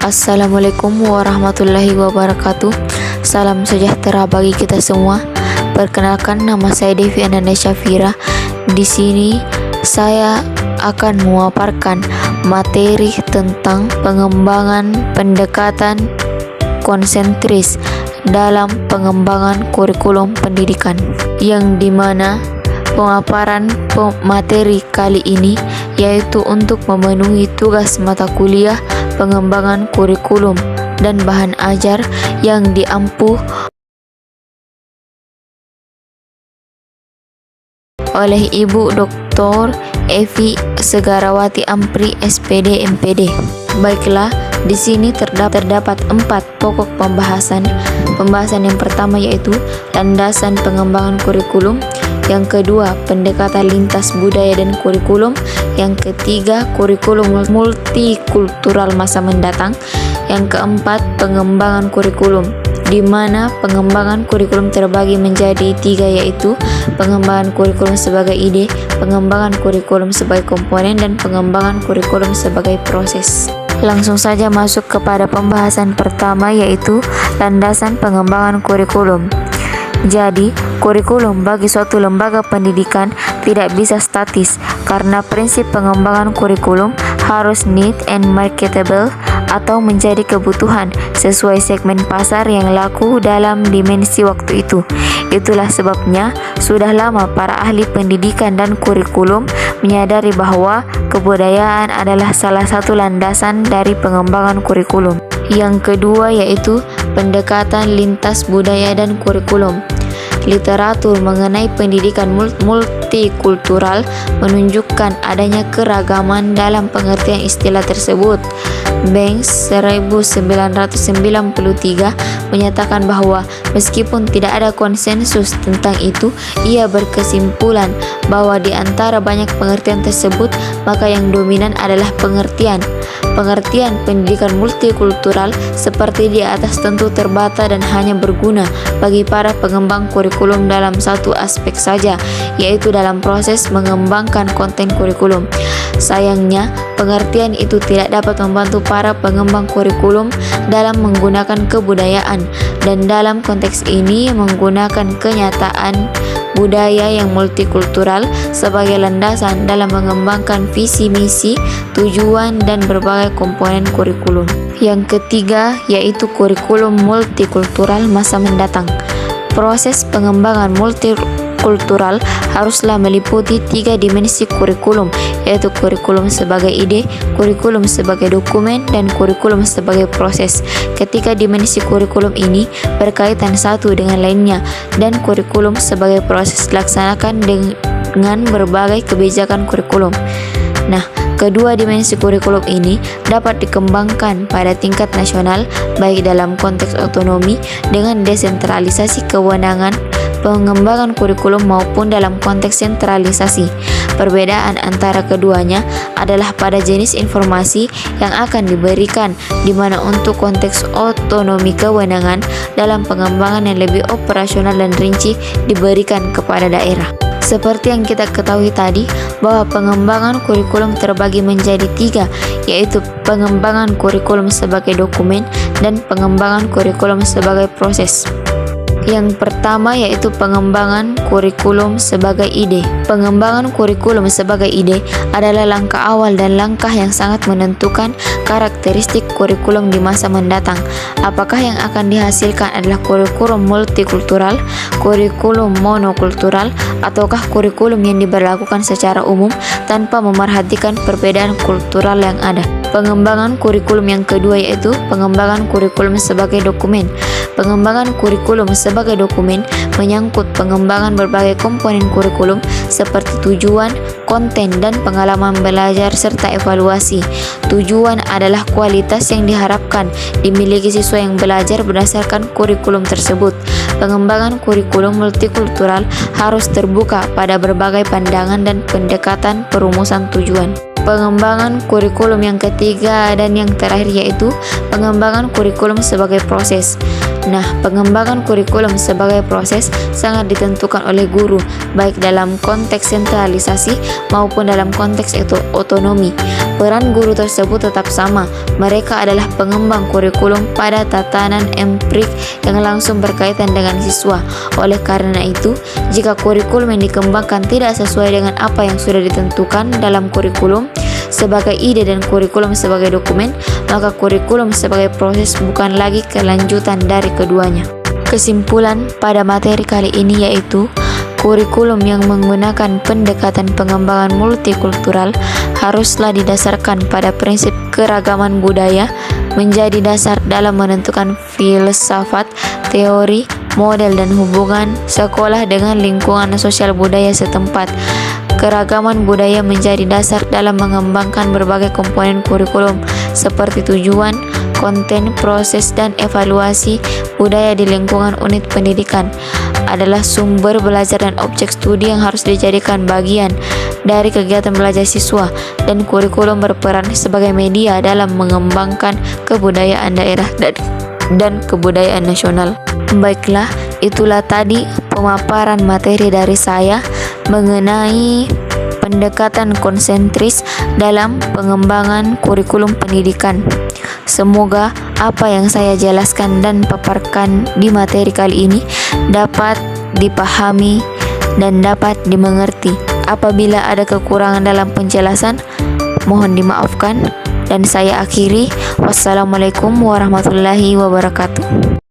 Assalamualaikum warahmatullahi wabarakatuh. Salam sejahtera bagi kita semua. Perkenalkan, nama saya Devi Ananda Syafira. Di sini saya akan memaparkan materi tentang pengembangan pendekatan konsentris dalam pengembangan kurikulum pendidikan, yang dimana pemaparan materi kali ini yaitu untuk memenuhi tugas mata kuliah pengembangan kurikulum dan bahan ajar yang diampuh oleh Ibu Dr. Evi Segarawati Ampri, SPD, MPD. Baiklah, di sini terdapat 4 pokok pembahasan. Pembahasan yang pertama yaitu landasan pengembangan kurikulum. Yang kedua, pendekatan lintas budaya dan kurikulum. Yang ketiga, kurikulum multikultural masa mendatang. Yang keempat, pengembangan kurikulum, di mana pengembangan kurikulum terbagi menjadi 3, yaitu pengembangan kurikulum sebagai ide, pengembangan kurikulum sebagai komponen, dan pengembangan kurikulum sebagai proses. Langsung saja masuk kepada pembahasan pertama, yaitu landasan pengembangan kurikulum. Jadi, kurikulum bagi suatu lembaga pendidikan tidak bisa statis, karena prinsip pengembangan kurikulum harus need and marketable, atau menjadi kebutuhan sesuai segmen pasar yang laku dalam dimensi waktu itu. Itulah sebabnya sudah lama para ahli pendidikan dan kurikulum menyadari bahwa kebudayaan adalah salah satu landasan dari pengembangan kurikulum. Yang kedua yaitu pendekatan lintas budaya dan kurikulum. Literatur mengenai pendidikan multikultural menunjukkan adanya keragaman dalam pengertian istilah tersebut. Banks 1993 menyatakan bahwa meskipun tidak ada konsensus tentang itu, ia berkesimpulan bahwa di antara banyak pengertian tersebut, maka yang dominan adalah pengertian pendidikan multikultural seperti di atas tentu terbatas dan hanya berguna bagi para pengembang kurikulum dalam satu aspek saja, yaitu dalam proses mengembangkan konten kurikulum. Sayangnya, pengertian itu tidak dapat membantu para pengembang kurikulum dalam menggunakan kebudayaan, dan dalam konteks ini menggunakan kenyataan budaya yang multikultural sebagai landasan dalam mengembangkan visi misi, tujuan, dan berbagai komponen kurikulum. Yang ketiga yaitu kurikulum multikultural masa mendatang. Proses pengembangan multikultural haruslah meliputi 3 dimensi kurikulum, yaitu kurikulum sebagai ide, kurikulum sebagai dokumen, dan kurikulum sebagai proses. Ketika dimensi kurikulum ini berkaitan satu dengan lainnya, dan kurikulum sebagai proses dilaksanakan dengan berbagai kebijakan kurikulum. Nah, kedua dimensi kurikulum ini dapat dikembangkan pada tingkat nasional, baik dalam konteks otonomi dengan desentralisasi kewenangan pengembangan kurikulum maupun dalam konteks sentralisasi. Perbedaan antara keduanya adalah pada jenis informasi yang akan diberikan, di mana untuk konteks otonomi kewenangan dalam pengembangan yang lebih operasional dan rinci diberikan kepada daerah. Seperti yang kita ketahui tadi, bahwa pengembangan kurikulum terbagi menjadi 3, yaitu pengembangan kurikulum sebagai dokumen dan pengembangan kurikulum sebagai proses. Yang pertama yaitu pengembangan kurikulum sebagai ide. Pengembangan kurikulum sebagai ide adalah langkah awal dan langkah yang sangat menentukan karakteristik kurikulum di masa mendatang. Apakah yang akan dihasilkan adalah kurikulum multikultural, kurikulum monokultural, ataukah kurikulum yang diberlakukan secara umum tanpa memerhatikan perbedaan kultural yang ada. Pengembangan kurikulum yang kedua yaitu pengembangan kurikulum sebagai dokumen. Pengembangan kurikulum sebagai dokumen menyangkut pengembangan berbagai komponen kurikulum seperti tujuan, konten, dan pengalaman belajar serta evaluasi. Tujuan adalah kualitas yang diharapkan dimiliki siswa yang belajar berdasarkan kurikulum tersebut. Pengembangan kurikulum multikultural harus terbuka pada berbagai pandangan dan pendekatan perumusan tujuan. Pengembangan kurikulum yang ketiga dan yang terakhir yaitu pengembangan kurikulum sebagai proses. Nah, pengembangan kurikulum sebagai proses sangat ditentukan oleh guru, baik dalam konteks sentralisasi maupun dalam konteks otonomi. Peran guru tersebut tetap sama. Mereka adalah pengembang kurikulum pada tatanan empirik yang langsung berkaitan dengan siswa. Oleh karena itu, jika kurikulum yang dikembangkan tidak sesuai dengan apa yang sudah ditentukan dalam kurikulum sebagai ide dan kurikulum sebagai dokumen, maka kurikulum sebagai proses bukan lagi kelanjutan dari keduanya. Kesimpulan pada materi kali ini yaitu kurikulum yang menggunakan pendekatan pengembangan multikultural haruslah didasarkan pada prinsip keragaman budaya menjadi dasar dalam menentukan filsafat, teori, model dan hubungan sekolah dengan lingkungan sosial budaya setempat. Keragaman budaya menjadi dasar dalam mengembangkan berbagai komponen kurikulum seperti tujuan, konten, proses, dan evaluasi budaya di lingkungan unit pendidikan adalah sumber belajar dan objek studi yang harus dijadikan bagian dari kegiatan belajar siswa, dan kurikulum berperan sebagai media dalam mengembangkan kebudayaan daerah dan kebudayaan nasional. Baiklah, itulah tadi pemaparan materi dari saya mengenai pendekatan konsentris dalam pengembangan kurikulum pendidikan. Semoga apa yang saya jelaskan dan paparkan di materi kali ini dapat dipahami dan dapat dimengerti. Apabila ada kekurangan dalam penjelasan, mohon dimaafkan. Dan saya akhiri. Wassalamualaikum warahmatullahi wabarakatuh.